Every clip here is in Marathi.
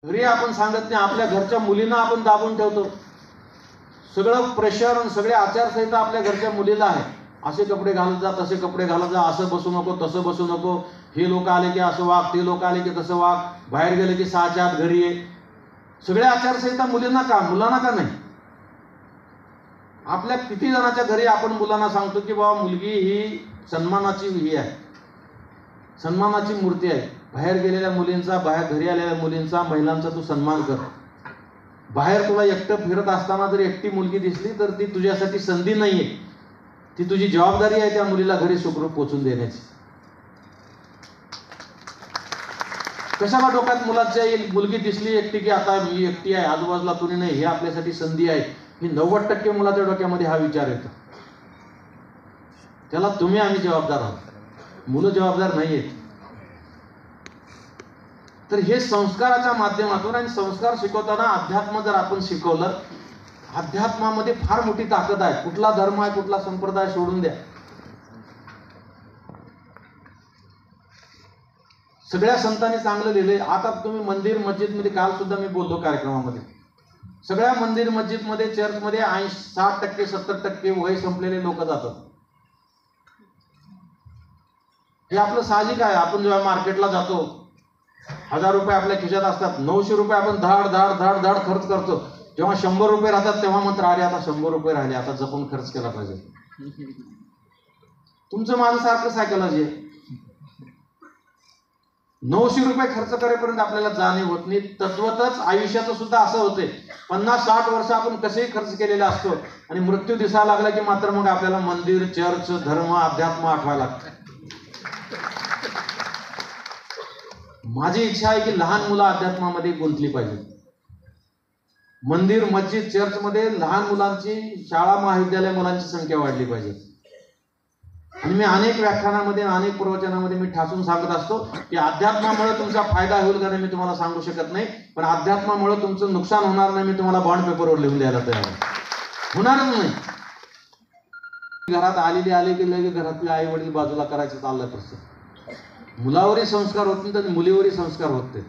घरी आपण सांगत नाही, आपल्या घरच्या मुलींना आपण दाबून ठेवतो. सगळं प्रेशर आणि सगळे आचारसंहिता आपल्या घरच्या मुलीला आहे. असे कपडे घालत जा, तसे कपडे घालत जा, असं बसू नको, तसं बसू नको, हे लोक आले की असं वाग, ते लोक आले की तसं वाग, बाहेर गेले की 6च्या आत घरी ये. सगळ्या आचारसंहिता मुलींना का, मुलांना का नाही? आपल्या किती जणांच्या घरी आपण मुलांना सांगतो की बाबा मुलगी ही सन्मानाची ही आहे, सन्मानाची मूर्ती आहे. बाहेर गेलेल्या मुलींचा, बाहेर घरी आलेल्या मुलींचा, महिलांचा तू सन्मान कर. बाहेर तुला एकटं फिरत असताना जर एकटी मुलगी दिसली तर ती तुझ्यासाठी संधी नाहीये, ती तुझी जबाबदारी आहे त्या मुलीला घरी सुखरूप पोचून देण्याची. कशाला डोक्यात मुलाच्या येईल, मुलगी दिसली एकटी की आता मी एकटी आहे, आजूबाजूला कोणी नाही, हे आपल्यासाठी संधी आहे. ही 90% मुलाच्या डोक्यामध्ये हा विचार येतो. त्याला तुम्ही आम्ही जबाबदार आहोत, मुलं जबाबदार नाहीयेत. तर हे संस्काराच्या माध्यमातून, आणि संस्कार शिकवताना अध्यात्म जर आपण शिकवलं, अध्यात्मामध्ये फार मोठी ताकद आहे. कुठला धर्म आहे, कुठला संप्रदाय सोडून द्या, सगळ्या संतांनी चांगलं लिहिलंय. आता तुम्ही मंदिर मस्जिद मध्ये, काल सुद्धा मी बोललो कार्यक्रमामध्ये, सगळ्या मंदिर मस्जिद मध्ये, चर्च मध्ये 60% 70% वय संपलेले लोक जातात. हे आपलं साहजिक आहे. आपण जेव्हा मार्केटला जातो, 1000 रुपये आपल्या खिशात असतात, 900 रुपये आपण धाड धाड धाड धाड खर्च करतो. जेव्हा 100 रुपये राहतात तेव्हा म्हणतो अरे आता 100 रुपये राहिले, आता जपून खर्च केला पाहिजे. तुमचं माझं सारखं सायकॉलॉजी आहे. 900 रुपये खर्च करेपर्यंत आपल्याला जाणीव होत नाही. तद्वतच आयुष्याचं सुद्धा असं होते. 50-60 वर्ष आपण कसेही खर्च केलेला असतो, आणि मृत्यू दिसायला लागला की मात्र मग आपल्याला मंदिर, चर्च, धर्म, अध्यात्म आठवायला लागतं. माझी इच्छा आहे की लहान मुलं अध्यात्मामध्ये गुंतली पाहिजे. मंदिर, मस्जिद, चर्च मध्ये लहान मुलांची, शाळा महाविद्यालय मुलांची संख्या वाढली पाहिजे. आणि मी अनेक व्याख्यानामध्ये, अनेक प्रवचनामध्ये मी ठासून सांगत असतो की अध्यात्मामुळे तुमचा फायदा होईल का नाही मी तुम्हाला सांगू शकत नाही, पण अध्यात्मामुळे तुमचं नुकसान होणार नाही मी तुम्हाला बॉन्ड पेपरवर लिहून द्यायला तयार आहे. होणारच नाही. घरात आली की लगेच घरातले आई वडील बाजूला करायचं चाललं तसं. मुलावरही संस्कार होत नाही तर मुलीवरही संस्कार होत नाही.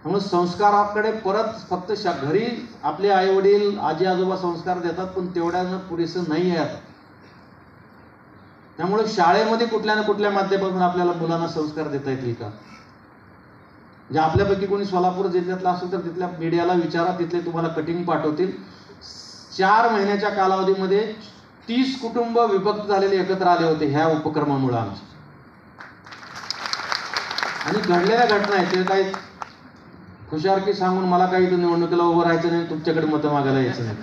त्यामुळे संस्काराकडे परत फक्त घरी आपले आई वडील, आजी आजोबा संस्कार देतात, पण तेवढ्यानं पुरेसं नाही आहे आता. त्यामुळे शाळेमध्ये कुठल्या ना कुठल्या माध्यमातून आपल्याला मुलांना संस्कार देता येतील का? म्हणजे आपल्यापैकी कोणी सोलापूर जिल्ह्यातला असेल तर तिथल्या मीडियाला विचारा, तिथले तुम्हाला कटिंग पाठवतील. 4 महिन्याच्या कालावधीमध्ये 30 कुटुंब विभक्त झालेले एकत्र आले होते ह्या उपक्रमामुळे आमच्या. आणि घडलेल्या घटना आहेत, ते काही खुशारकी सांगून मला काही निवडणुकीला उभं राहायचं नाही, तुमच्याकडे मतं मागायला यायचं नाही.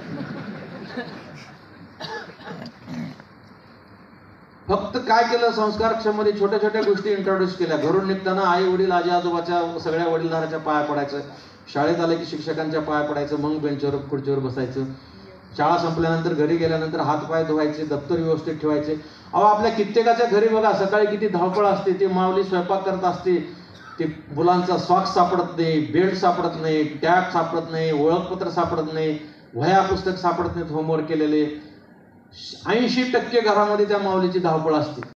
फक्त काय केलं, संस्कारक्षममध्ये छोट्या छोट्या गोष्टी इंट्रोड्यूस केल्या. घरून निघताना आई वडील, आजी आजोबाच्या, सगळ्या वडीलधाराच्या पाया पडायचं. शाळेत आले की शिक्षकांच्या पाया पडायचं, मग बेंचवर खुर्चीवर बसायचं. शाळा संपल्यानंतर घरी गेल्यानंतर हात पाय धुवायचे, दप्तर व्यवस्थित ठेवायचे. अहो आपल्या कित्येकाच्या घरी बघा सकाळी किती धावपळ असते. ती माऊली स्वयंपाक करत असते, ते मुलांचा सॉक्स सापडत नाही, बेल्ट सापडत नाही, टॅग सापडत नाही, ओळखपत्र सापडत नाही, वह्या पुस्तक सापडत नाहीत होमवर्क केलेले. 80% घरामध्ये त्या माऊलीची धावपळ असते.